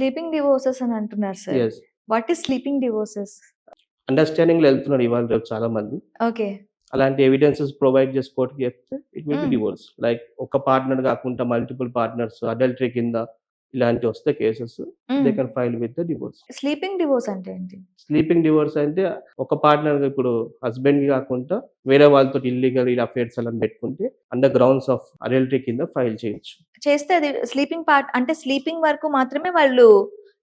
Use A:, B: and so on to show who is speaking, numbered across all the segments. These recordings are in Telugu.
A: స్లీపింగ్ డివోర్సెస్ అని అంటున్నారు sir.
B: Yes.
A: What is sleeping divorces?
B: అండర్‌స్టాండింగ్‌లో ఎళ్తున్నారు ఇవాళ రేపు చాలా మంది.
A: ఓకే.
B: అలాంటి ఎవిడెన్సెస్ ప్రొవైడ్ చేసి కోర్ట్‌కి చెప్తే ఇట్ విల్ బి
A: హ్మ్.
B: డివోర్స్. లైక్ ఒక పార్ట్‌నర్ కాకుండా మల్టిపుల్ పార్ట్‌నర్స్ అడల్టరీ కింద ఇలాంటివొస్తే కేసెస్ దే
A: హ్మ్.
B: Can file with the divorce.
A: Sleeping divorce అంటే ఏంటి?
B: స్లీపింగ్ డివోర్స్ అంటే ఒక పార్ట్‌నర్ ఇప్పుడు హస్బెండ్‌కి కాకుండా వేరే వాళ్ళతోటి ఇల్లీగల్ అఫైర్స్ అలా పెట్టుకుంటే అండర్ గ్రౌండ్స్ ఆఫ్ అడల్టరీ కింద ఫైల్ చేయొచ్చు.
A: చేస్తే అది స్లీపింగ్ పార్ట్ అంటే స్లీపింగ్ వరకు మాత్రమే వాళ్ళు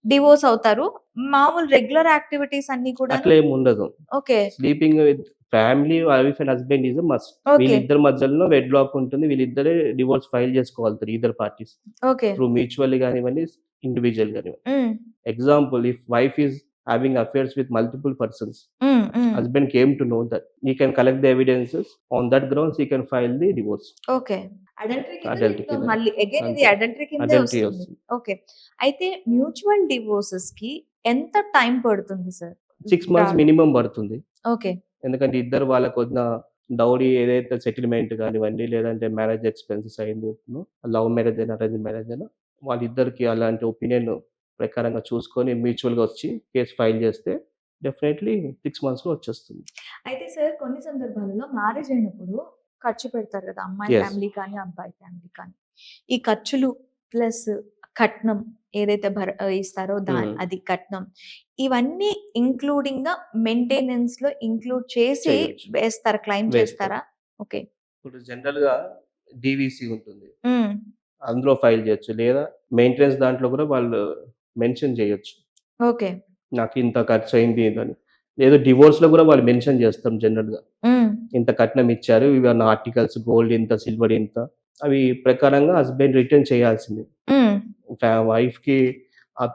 A: డివోర్స్ అవుతారు. మామూలు రెగ్యులర్ యాక్టివిటీస్ అన్నీ కూడాను
B: అట్లా ఏమి ఉండదు.
A: Okay.
B: Sleeping with family wife and husband is a must.
A: Okay.
B: వీళ్ళిద్దరి మధ్యలో వెడ్‌లాక్ ఉంటుంది. వీళ్ళిద్దరే డివోర్స్ ఫైల్ చేసుకోగలుగుతారు ఇద్దరు పార్టీస్.
A: ఓకే.
B: త్రూ మ్యూచువల్లీ గానివ్వండి, ఇండివిడ్యువల్ గానివ్వండి.
A: హ్మ్.
B: Example, if wife is having affairs with multiple persons,
A: హ్మ్. హ్మ్.
B: husband came to know that, he can collect the evidences. On that grounds, he can file the divorce.
A: Okay. Adultery కింద
B: Adultery
A: దీంట్లో
B: కింద.
A: మళ్ళీ అగైన్ ఇది
B: అంతే.
A: అడల్టరీ కిందే
B: Adultery
A: వస్తుంది.
B: వస్తుంది.
A: ఓకే. అయితే మ్యూచువల్ డివోర్సెస్‌కి ఎంత టైం పడుతుంది సార్?
B: 6 months
A: రావడం?
B: మినిమమ్ పడుతుంది.
A: ఓకే.
B: ఎందుకంటే ఇద్దరు వాళ్ళకున్న డౌరీ ఏదైతే సెటిల్‌మెంట్ గానివ్వండి, లేదంటే మ్యారేజ్ ఎక్స్‌పెన్సెస్ అయిందో, లవ్ మ్యారేజ్ అయినా, అరేంజ్ మ్యారేజ్ అయినా, వాళ్ళిద్దరికీ అలాంటి ఒపీనియన్ ప్రకారంగా చూసుకొని మ్యూచువల్‌గా వచ్చి కేస్ ఫైల్ చేస్తే డెఫినైట్‌లీ 6 మంత్స్‌లో వచ్చేస్తుంది.
A: అయితే సార్ కొన్ని సందర్భాలలో మ్యారేజ్ అయినప్పుడు ఖర్చు పెడతారు కదా! అమ్మాయి
B: యెస్.
A: ఫ్యామిలీ కానీ, అబ్బాయి ఫ్యామిలీ కానీ. ఈ ఖర్చులు ప్లస్ కట్నం ఏదైతే ఇస్తారో
B: హ్మ్.
A: అది కట్నం. ఇవన్నీ ఇంక్లూడింగ్‌గా మెయింటెనెన్స్‌లో ఇంక్లూడ్ చేసి
B: చేయొచ్చు.
A: క్లెయిమ్
B: వేస్తారు.
A: చేస్తారా? ఓకే.
B: ఇప్పుడు జనరల్‌గా డీవీసీ ఉంటుంది.
A: హ్మ్.
B: అందులో ఫైల్ చేయొచ్చు. లేదా మెయింటెనెన్స్ దాంట్లో కూడా వాళ్ళు మెన్షన్ చేయొచ్చు.
A: ఓకే.
B: నాకింత ఖర్చయింది ఇదని. లేదు డివోర్స్‌లో కూడా వాళ్ళు మెన్షన్ చేస్తాం జనరల్‌గా.
A: హ్మ్.
B: ఇంత కట్నం ఇచ్చారు. ఇవి నా ఆర్టికల్స్ గోల్డ్ ఇంత, సిల్వర్ ఇంత. అవి ప్రకారంగా హస్బెండ్ రిటర్న్ చేయాల్సిందే.
A: హ్మ్.
B: వైఫ్‌కి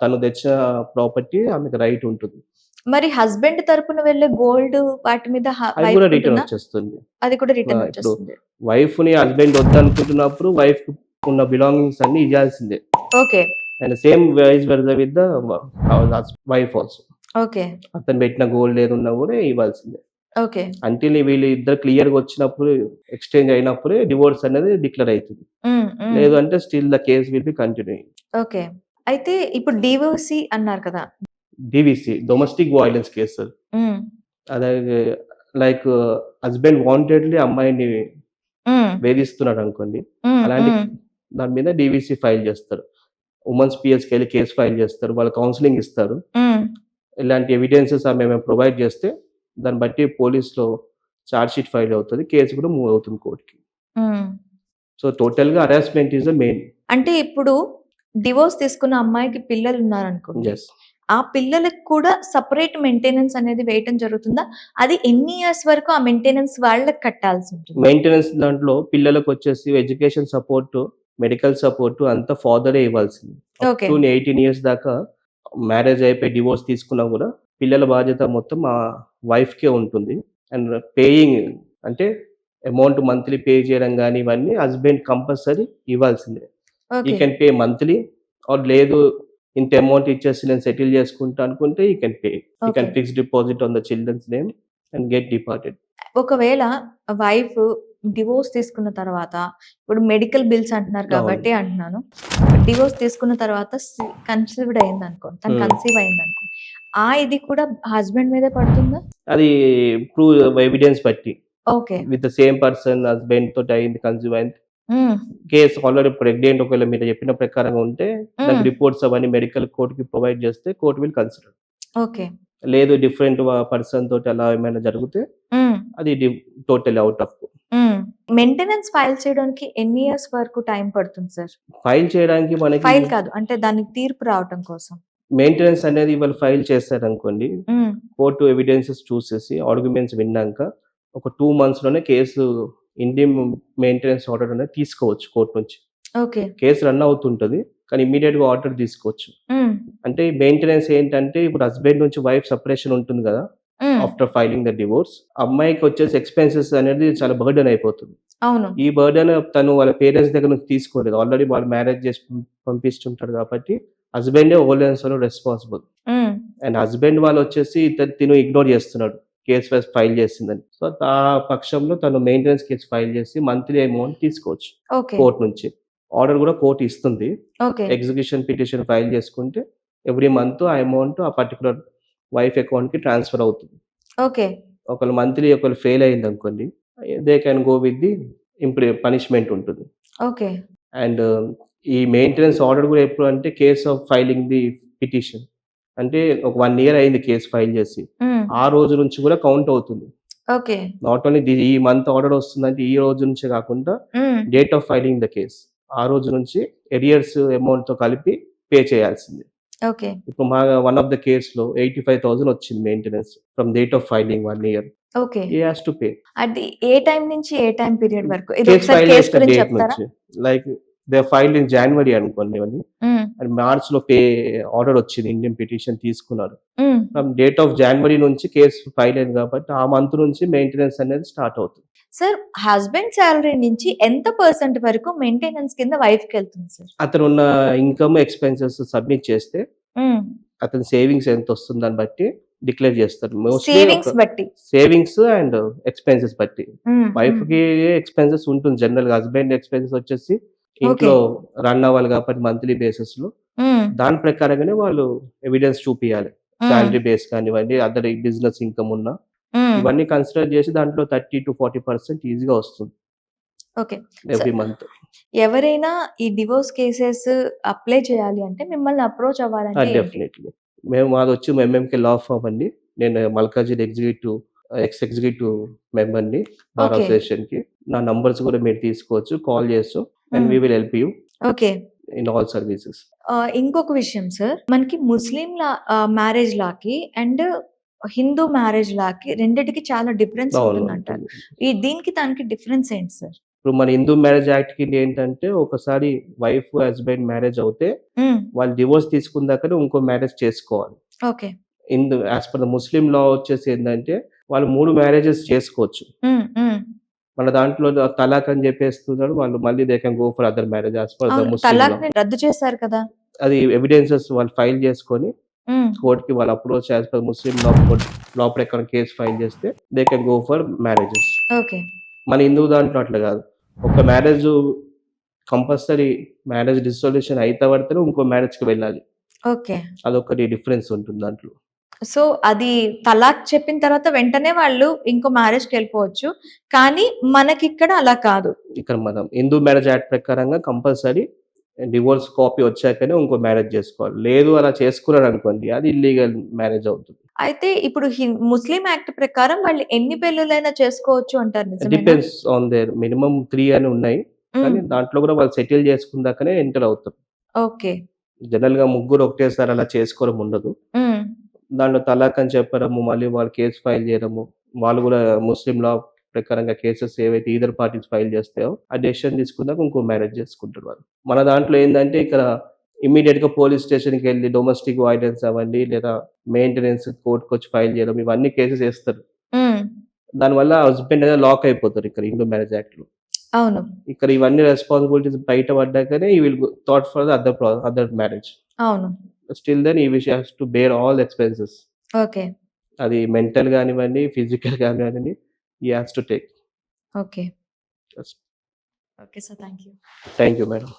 B: తను తెచ్చిన ప్రాపర్టీ ఆమెకు రైట్ ఉంటుంది.
A: మరి హస్బెండ్ తరపున వెళ్ళే గోల్డ్ వాటి మీద
B: అవి కూడా
A: వైఫ్‌కి
B: రిటర్న్
A: ఉంటుందా?
B: వచ్చేస్తుంది.
A: అది కూడా రిటర్న్
B: ఇప్పుడు
A: వచ్చేస్తుంది.
B: వైఫ్‌ని హస్బెండ్ వద్దనుకుంటున్నప్పుడు వైఫ్‌కి ఉన్న బిలాంగింగ్స్ అన్నీ ఇయ్యాల్సిందే.
A: Okay.
B: And same vice versa with the wife also.
A: Okay.
B: అతను పెట్టిన గోల్డ్ ఏదున్నా కూడా ఇవ్వాల్సిందే.
A: ఓకే.
B: అంటిల్ వీళ్ళిద్దరు క్లియర్‌గా వచ్చినప్పుడు ఎక్స్‌చేంజ్ అయినప్పుడే డివోర్స్ అనేది డిక్లేర్ అయితది.
A: హ్మ్. హ్మ్.
B: లేదు అంటే still the case will be continuing.
A: Okay. అయితే ఇప్పుడు డీవోర్సీ అన్నారు కదా!
B: DVC domestic violence case.
A: హ్మ్.
B: అదే లైక్ హస్బెండ్ వాంటెడ్‌లీ అమ్మాయిని
A: హ్మ్.
B: వేధిస్తున్నాడనుకోండి.
A: హ్మ్.
B: అలాంటి
A: హ్మ్.
B: దాని మీద డీవీసీ ఫైల్ చేస్తారు. వుమెన్స్ పిఎస్‌కెళ్ళి కేస్ ఫైల్ చేస్తారు. వాళ్ళు కౌన్సెలింగ్ ఇస్తారు.
A: హ్మ్.
B: ఇలాంటి ఎవిడెన్సెస్ మేము ప్రొవైడ్ చేస్తే దాన్ని బట్టి పోలీస్‌లో చార్జ్ షీట్ ఫైల్ అవుతది. కేస్ కూడా మూవ్ అవుతుంది కోర్ట్‌కి.
A: హ్మ్.
B: సో, టోటల్‌గా హరాస్మెంట్ ఈస్ ద మెయిన్.
A: అంటే ఇప్పుడు డివోర్స్ తీసుకున్న అమ్మాయికి పిల్లలున్నారనుకోండి.
B: యెస్.
A: ఆ పిల్లలకి కూడా సెపరేట్ మెయింటెనెన్స్ అనేది వేయటం జరుగుతుందా? అది ఎన్ని ఇయర్స్ వరకు ఆ మెయింటెనెన్స్ వాళ్ళకి కట్టాల్సుంటుంది?
B: మెయింటెనెన్స్ దాంట్లో పిల్లలకొచ్చేసి ఎడ్యుకేషన్ సపోర్టు, మెడికల్ సపోర్టు అంతా ఫాదరే ఇవ్వాల్సింది. Up
A: okay.
B: టు 18 ఇయర్స్ దాకా మ్యారేజ్ అయిపోయి డివోర్స్ తీసుకున్నా గూడా పిల్లల బాధ్యత మొత్తం ఆ వైఫ్‌కే ఉంటుంది. అండ్ పేయింగ్ అంటే అమౌంట్ మంత్లీ పే చేయడం గాని ఇవన్నీ హస్బెండ్ కంపల్సరీ ఇవ్వాల్సిందే. He
A: okay.
B: Can pay monthly or లేదు ఇంత అమౌంట్ ఇచ్చేసి నేను సెటిల్ చేసుకుంటా అనుకుంటే he can pay. He
A: okay.
B: Can fix deposit on the children's name and get departed.
A: ఒకవేళ వైఫ్ డివోర్స్ తీసుకున్న తర్వాత ఇప్పుడు మెడికల్ బిల్స్ అంటున్నారు
B: అవును.
A: కాబట్టి అంటున్నాను. డివోర్స్ తీసుకున్న తర్వాత కన్సీవ్డ్ అయిందనుకోండి. తను
B: హ్మ్.
A: కన్సీవ్ అయిందనుకోండి. ఇది కూడా హస్బెండ్ మీదే పడుతుందా?
B: అది ఎవిడెన్స్ బట్టి.
A: Okay.
B: With the same person husband తోటి అయింది, కన్సీవ్ అయింది.
A: హ్మ్.
B: కేస్ ఆల్రెడీ ప్రెగ్నెంట్ ఒకవేళ మీరు చెప్పిన ప్రకారంగా ఉంటే దానికి
A: హ్మ్.
B: రిపోర్ట్స్ అవన్నీ మెడికల్ కోర్ట్‌కి ప్రొవైడ్ చేస్తే కోర్ట్ విల్ కన్సిడర్.
A: ఓకే.
B: లేదు డిఫరెంట్ పర్సన్ తోటి అలా ఏమైనా జరిగితే
A: హ్మ్.
B: అది టోటల్లీ ఔట్ ఆఫ్.
A: హ్మ్. మెయింటెనెన్స్ ఫైల్ చేయడానికి ఎన్ని ఇయర్స్ వరకు టైం పడుతుంది సార్?
B: ఫైల్ చేయడానికి మనకి
A: ఫైల్ కాదు. అంటే దానికి తీర్పు రావటం కోసం.
B: మెయింటెనెన్స్ అనేది ఇవాళ ఫైల్ చేశారనుకోండి,
A: హ్మ్.
B: కోర్టు ఎవిడెన్సెస్ చూసేసి ఆర్గ్యుమెంట్స్ విన్నాక ఒక 2 మంత్స్‌లోనే కేసు ఇండియం మెయింటెనెన్స్ ఆర్డర్ అనేది తీసుకోవచ్చు కోర్ట్ నుంచి.
A: ఓకే.
B: కేస్ రన్ అవుతుంటది. కానీ ఇమ్మీడియేట్‌గా ఆర్డర్ తీసుకోవచ్చు.
A: హ్మ్.
B: అంటే మెయింటెనెన్స్ ఏంటంటే ఇప్పుడు హస్బెండ్ నుంచి వైఫ్ సెపరేషన్ ఉంటుంది గదా!
A: Hmm.
B: After filing the divorce. అమ్మాయికొచ్చేసి ఎక్స్‌పెన్సెస్ అనేది చాలా బర్డెన్ అయిపోతుంది.
A: అవును.
B: ఈ బర్డెన్ తను వాళ్ళ పేరెంట్స్ దగ్గర నుంచి తీసుకోలేదు. ఆల్రెడీ వాళ్ళు మ్యారేజ్ చేసి పంపిస్తుంటారు కాబట్టి హస్బెండే హోల్ అండ్ సోల్ రెస్పాన్సిబుల్.
A: హ్మ్.
B: అండ్ హస్బెండ్ వాళ్ళొచ్చేసి తిను ఇగ్నోర్ చేస్తున్నాడు. కేస్ ఫైల్ చేసిందని. సో, ఆ పక్షంలో తను మెయింటెనెన్స్ కేస్ ఫైల్ చేసి మంత్లీ అమౌంట్ తీసుకోవచ్చు
A: ఓకే.
B: కోర్ట్ నుంచి. ఆర్డర్ గూడా కోర్ట్ ఇస్తుంది.
A: ఓకే.
B: ఎగ్జిక్యూషన్ పిటిషన్ ఫైల్ చేసుకుంటే ఎవ్రీ మంత్ ఆ అమౌంట్ ఆ పర్టిక్యులర్ వైఫ్ అకౌంట్‌కి ట్రాన్స్‌ఫర్ అవుతుంది.
A: ఓకే.
B: ఒకవేళ మంత్లీ ఒకవేళ ఫెయిల్ అయిందనుకోండి, they can go with the punishment ఉంటుంది.
A: ఓకే.
B: అండ్ ఈ మెయింటెనెన్స్ ఆర్డర్ గూడా ఎప్పుడంటే case of filing the petition. అంటే ఒక 1 ఇయర్ అయింది కేస్ ఫైల్ చేసి.
A: హ్మ్.
B: ఆ రోజు నుంచి గూడా కౌంట్ అవుతుంది.
A: ఓకే.
B: నాట్ ఓన్లీ ఈ మంత్ ఆర్డర్ వస్తుందంటే ఈ రోజు నుంచే కాకుండా
A: హ్మ్.
B: Date of filing the case. ఆ రోజు నుంచి ఎరియర్స్ అమౌంట్‌తో కలిపి పే చేయాల్సిందే.
A: ఓకే.
B: ఇప్పుడు మా వన్ ఆఫ్ ద కేస్‌లో 85,000 వచ్చింది maintenance from date of filing 1 year.
A: Okay.
B: He has to pay.
A: అది ఏ టైమ్ నుంచి ఏ టైమ్ పీరియడ్ వరకు?
B: కేస్
A: ఇదొకసారి
B: ఫైల్
A: కేస్
B: చేసిన
A: గురించి
B: డేట్
A: చెప్తారా?
B: నుంచి. Like they filed in January అనుకోండి అది.
A: హ్మ్.
B: అండ్ మార్చ్‌లో ఆర్డర్ వచ్చింది. ఇండియన్ పిటిషన్ తీసుకున్నారు.
A: హ్మ్.
B: ఫ్రమ్ డేట్ ఆఫ్ జాన్యువరి నుంచి కేస్ ఫైల్ అయింది కాబట్టి ఆ మంత్ నుంచి మెయింటెనెన్స్ అనేది స్టార్ట్ అవుతుంది.
A: సార్ హస్బెండ్ సాలరీ నుంచి ఎంత పర్సెంట్ వరకు మెయింటెనెన్స్ కింద వైఫ్‌కెళ్తుంది సార్?
B: అతనున్న ఇన్‌కమ్, ఎక్స్‌పెన్సెస్ సబ్మిట్ చేస్తే
A: హ్మ్.
B: అతని సేవింగ్స్ ఎంతొస్తుందో దాన్ని బట్టి డిక్లేర్ చేస్తారు. మోస్ట్‌లీ ఒక
A: సేవింగ్స్ బట్టి.
B: సేవింగ్స్ అండ్ ఎక్స్‌పెన్సెస్ బట్టి.
A: హ్మ్. హ్మ్.
B: వైఫ్‌కి ఎక్స్‌పెన్సెస్ ఉంటుంది జనరల్‌గా. హస్బెండ్ ఎక్స్‌పెన్సెస్ వచ్చేసి
A: ఓకే.
B: ఇంట్లో రన్ అవ్వాలి కాబట్టి మంత్లీ బేసిస్‌లో.
A: హ్మ్.
B: దాని ప్రకారంగానే వాళ్ళు ఎవిడెన్స్ చూపియాలి.
A: హ్మ్.
B: సాలరీ బేస్ కానివ్వండి, అదర్ బిజినెస్ ఇన్‌కమ్ ఉన్నా
A: హ్మ్.
B: ఇవన్నీ కన్సిడర్ చేసి దాంట్లో 30-40% ఈజీగా వస్తుంది
A: ఓకే.
B: Every month.
A: ఎవరైనా ఈ డివోర్స్ కేసెస్ అప్లై చేయాలి అంటే మిమ్మల్ని అప్రోచ్ అవ్వాలంటే ఏంటి?
B: డెఫినైట్‌లీ. మాదొచ్చి ఎంఎంకే లా ఫర్మ్ అండి. నేను మల్కాజిగిరి ఎగ్జిక్యూటివ్ మెంబర్‌ని బార్
A: ఓకే.
B: అసోసియేషన్‌కి. నా నంబర్స్ కూడా మీరు తీసుకోవచ్చు. కాల్ చేయొచ్చు. And
A: hmm.
B: We will help you
A: okay.
B: In all services.
A: ఇంకొక విషయం సార్. మనకి మ్యారేజ్ లాకి అండ్ హిందూ మ్యారేజ్ లాకి రెండిటికి చాలా డిఫరెన్స్
B: అవును.
A: ఉంటుందంటారు.
B: ఉంటుంది.
A: దీనికి దానికి డిఫరెన్స్ ఏంటి సార్?
B: ఇప్పుడు మన హిందూ మ్యారేజ్ యాక్ట్‌కి ఏంటంటే ఒకసారి వైఫ్, హస్బెండ్ మ్యారేజ్ అవుతే
A: హ్మ్.
B: వాళ్ళు డివోర్స్ తీసుకున్నాకనే ఇంకో మ్యారేజ్ చేసుకోవాలి.
A: Okay.
B: As per the Muslim law వచ్చేసి ఏందంటే వాళ్ళు 3 మ్యారేజెస్ చేసుకోవచ్చు.
A: హ్మ్. హ్మ్.
B: మన దాంట్లో తలాక్ అని చెప్పేస్తున్నారు. వాళ్ళు మళ్ళీ they can go for other marriage as per the
A: అవును.
B: ముస్లిం లా.
A: తలాక్‌ని రద్దు చేశారు కదా!
B: అది ఎవిడెన్సెస్ వాళ్ళు ఫైల్ చేసుకొని
A: హ్మ్.
B: కోర్ట్‌కి వాళ్ళు అప్రోచ్ యాస్ పర్ ముస్లిం లా ప్రకారం కేస్ ఫైల్ చేస్తే they can go for marriages.
A: Okay.
B: మన హిందూ దాంట్లో అట్లా కాదు. ఒక మ్యారేజు కంపల్సరీ మ్యారేజ్ డిసొల్యూషన్ అయిత పడితేనే ఇంకో మ్యారేజ్‌కి వెళ్ళాలి.
A: ఓకే.
B: అదొకటి డిఫరెన్స్ ఉంటుంది దాంట్లో.
A: సో, అది తలాక్ చెప్పిన తర్వాత వెంటనే వాళ్ళు ఇంకో మ్యారేజ్‌కెళ్ళిపోవచ్చు. కానీ మనకిక్కడ అలా కాదు.
B: ఇక్కడ మనం హిందూ మ్యారేజ్ యాక్ట్ ప్రకారంగా కంపల్సరీ డివోర్స్ కాపీ వచ్చాకనే ఇంకో మ్యారేజ్ చేసుకోవాలి. లేదు అలా చేసుకున్నారనుకోండి అది ఇల్లీగల్ మ్యారేజ్ అవుతుంది.
A: అయితే ఇప్పుడు ముస్లిం యాక్ట్ ప్రకారం వాళ్ళు ఎన్ని పెళ్లిళ్లైనా చేసుకోవచ్చు అంటారు నిజమేనా?
B: డిపెండ్స్ ఆన్ దేర్ మినిమమ్ 3 అని ఉన్నాయి.
A: హ్మ్.
B: కానీ దాంట్లో కూడా వాళ్ళు సెటిల్ చేసుకున్నాకనే ఎంటర్ అవుతారు.
A: ఓకే.
B: జనరల్‌గా ముగ్గురు ఒకటేసారి అలా చేసుకోవడం ఉండదు.
A: హ్మ్.
B: దాంట్లో తలాక్ అని చెప్పడము, మళ్ళీ వాళ్ళు కేస్ ఫైల్ చేయడము, వాళ్ళు గూడా ముస్లిం లా ప్రకారంగా కేసెస్ ఏవైతే ఈదర్ పార్టీస్ ఫైల్ చేస్తాయో, ఆ డెసిషన్ తీసుకున్నాక ఇంకో మ్యారేజ్ చేసుకుంటారు వాళ్ళు. మన దాంట్లో ఏందంటే ఇక్కడ ఇమ్మీడియేట్‌గా పోలీస్ స్టేషన్‌కెళ్ళి డొమెస్టిక్ వయలెన్స్ అవ్వండి, లేదా మెయింటెనెన్స్ కోర్ట్‌కొచ్చి ఫైల్ చేయడం ఇవన్నీ కేసెస్ ఏస్తారు.
A: హ్మ్.
B: దానివల్ల హస్బెండ్ అనేది లాక్ అయిపోతారు ఇక్కడ హిందూ మ్యారేజ్ యాక్ట్‌లో.
A: అవును.
B: ఇక్కడ ఇవన్నీ రెస్పాన్సిబిలిటీస్ బయట పడ్డాకనే he will thought for the other marriage.
A: అవును.
B: Still then he has to bear all expenses.
A: Okay.
B: అది మెంటల్ గానివ్వండి, ఫిజికల్ గానివ్వండి, he has to take.
A: Okay.
B: Yes.
A: Okay sir. Thank you.
B: Thank you madam.